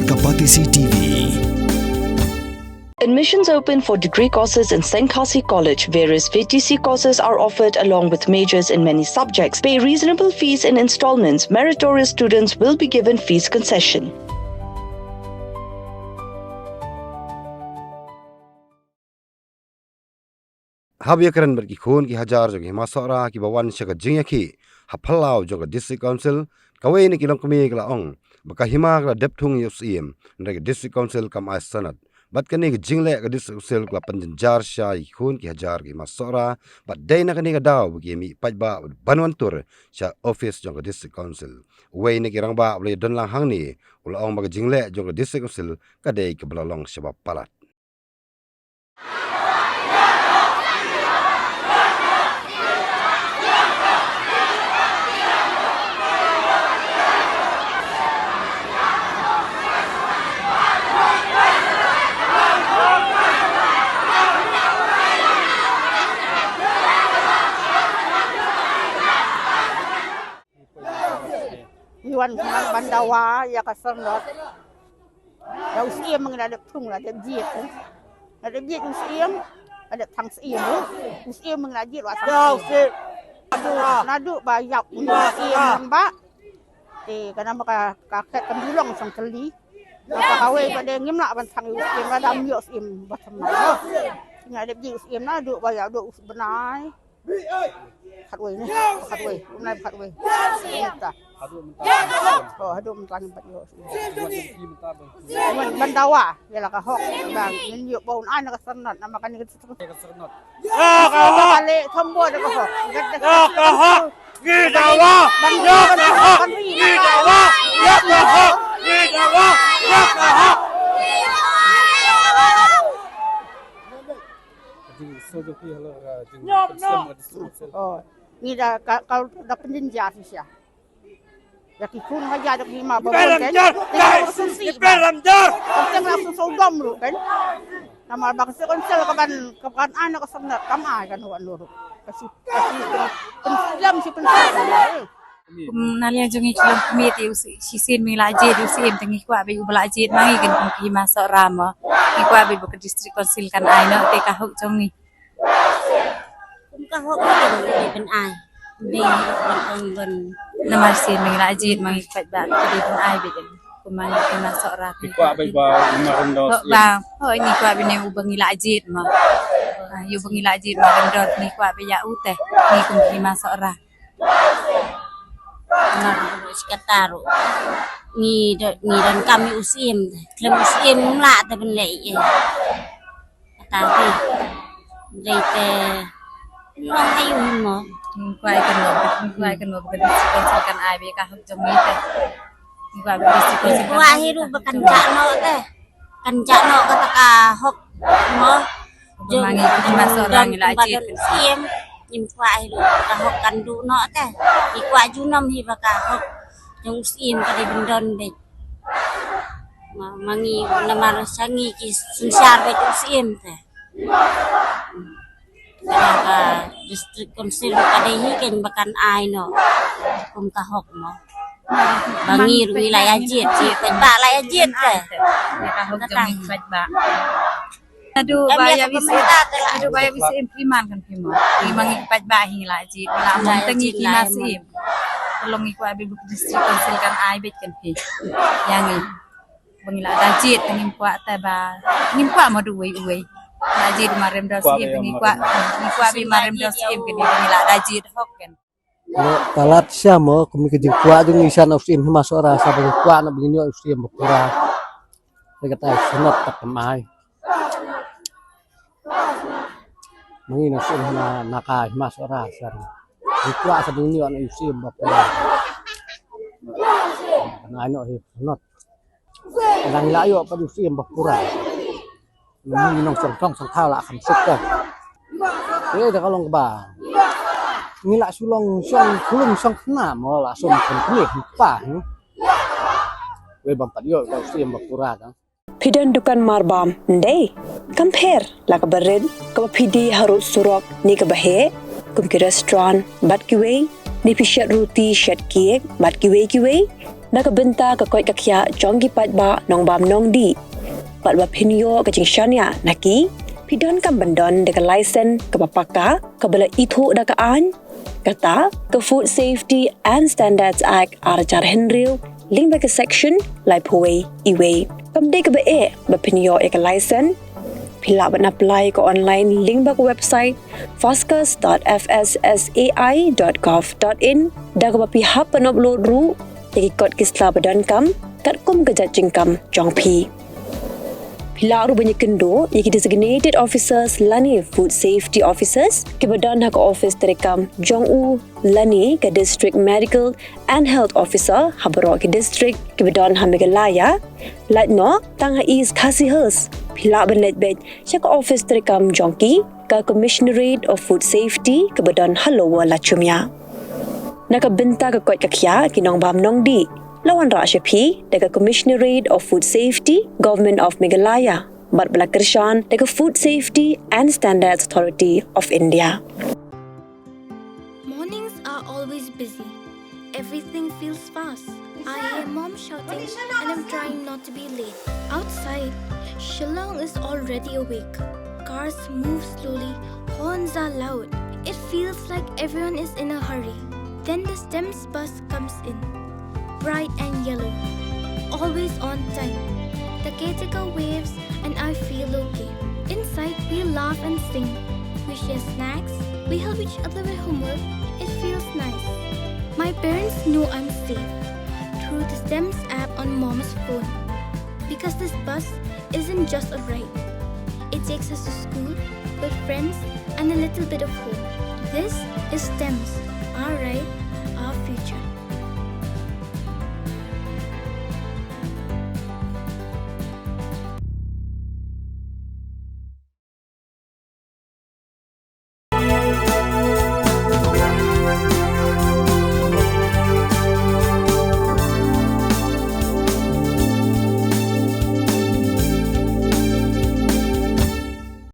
Kapatisi TV. Admissions open for degree courses in Senkasi College. Various VTC courses are offered along with majors in many subjects. Pay reasonable fees in installments. Meritorious students will be given fees concession. Habia keren berki khun ki hajar jogi masora ki bawan shaga jingya ki haphalau joga district council kawai ni kilong kami kala ong baka hima kala depthung yusiem ndage district council kam ai sanat bat kani ki jingle ka district council kala panjar sha khun ki hajar ki masora bat dai na kani ka daw bagi mi pajba banwan tur sha office joga district council wei ni ki rangba ble don lang hang ni ula ong baga jingle joga district council ka dai ki blalong sebab palat. Iwan Bandawa ya kasernot. Ya usia mengenadap tung lah, ada jit. Ada jit usia, ada tang usia. Usia mengenajit wasang. Ya usia. Nadu bayak usia mbak. Karena maka kakek kembulong sang keli. Maka kawai pada ngimlak bantang usia madam yo usia batamah. Ingat ada jit usia nadu bayak do benai. Khatway ni, khatway, umnai khatway. Minta. Oh, aduh mentang empat yo. Bandawa, yalah kahok bang. Ini yuk baun anak kesernot, nama kan ini kesernot. Kahok balik tombol dah kahok. Kahok, gidawa, kahok, gidawa, kahok, gidawa, kahok. Oh, ni dah kalau dah penjenja sih ya. Ya kikun aja dah lima babon kan. Iperam jar. Kita langsung sodom lu kan. Nama bangsa konsel kapan anak kesenat kamai kan wan luru. Kasih pensilam si pensilam. Nalian jungi kilom komite sisin milaje usim tengi kwa be ublaje mangi kan ki masuk rama. Ki kwa be ke distrik konsil kan aino te kahuk jungi. Kahok ni ben ai. Ni ben Nama sin milaje mangi kwat ba jadi ben ai be den. Kumangi ki masuk rama. Ki kwa be ba marendos. Ba, oh ni kwa be ne ubangi laje ma. Yu bangi laje ma rendot ni kwa be ya uteh. Ni kum ki masuk rama. Sekataru ni dan kami usim klem usim la ta ben lei tapi leite long ayu mo Kuai kan ke distrik kan ai be ka hak jong ni teh. Kuai be distrik wa hiru bekan jakno teh kan jakno kata ka hok mo mangi ki masuk rama laje usim im kwa hiru ka hok kan du no teh ikwa junom hi baka hok jong usim ka di bendon be mangi namar sangi ki sunsar be usim teh ka distrik konsil kadehi ken bakan ai no kum ka hok mo bangir wilayah jit ba wilayah jit teh ka hok jong kwat ba. Aduh bayar bisa impriman kan pimo. Mangi kwat ba hi laje la tengi ki nasim. Tolong iku abi bu distrik konsil kan ai bet kan pi. Yang bangila dajit tengim kwat ta ba. Ngim kwat mo duwe uwe. Dajit marem dosim tengi kwat abi marem dosim kan bangila dajit hok kan. Talat siamo kami ke jengkua jeung isan usim masuk rasa jengkua na begini usim berkurang. Kata senot tak kemai. Mungkin usim na nakai masuk rasa. Jengkua sebegini ana usim berkurang. Nah ino senot. Lang layo pa usim berkurang. Mungkin nong song thao la kham sik ka. Thế thì kalau ba. Ngila sulong song kulung song kena mo la som kun kni pa. We bam padio ka usim berkurang. Pidan dukan marbam ndai. Compare la ka bered ka pidi harut surok ni ka bahe kum ki restaurant bat ki we ni pishat roti shat kiek bat ki we Nakabenta ka koy kakya jonggi patba nong bam nong di. Patba pinyo ka jing shanya naki pidon kam bandon de ka license ka papaka ka bala itu da ka an kata ka Food Safety and Standards Act arjar henril ling ba ka section lai poi iwe kamde ka ba pinyo ka license pila ban apply ka online link ba ka website fascas.fssai.gov.in da ka pihap pan upload ru tegi kod kisla badan kam kat kum ka jajing kam jongpi pila ru banyak kendo yaki designated officers lani food safety officers ke badan hak office terekam jongu lani ke district medical and health officer habaro ke district ke badan hamegalaya latno tang is khasihers pila ban letbet chak office terekam jongki ka commissionerate of food safety ke badan halowa lachumya nakabenta ka kot kakya kinong bam nong di lawan Rasha P, daga Commissionerate of Food Safety, Government of Meghalaya, Bat Balakirshan, daga Food Safety and Standards Authority of India. Mornings are always busy. Everything feels fast. I hear mom shouting and I'm trying not to be late. Outside, Shillong is already awake. Cars move slowly, horns are loud. It feels like everyone is in a hurry. Then the STEMS bus comes in. Bright and yellow, always on time. The caretaker waves and I feel okay. Inside we laugh and sing. We share snacks, we help each other with homework. It feels nice. My parents know I'm safe through the STEMS app on mom's phone. Because this bus isn't just a ride. It takes us to school with friends and a little bit of hope. This is STEMS, our ride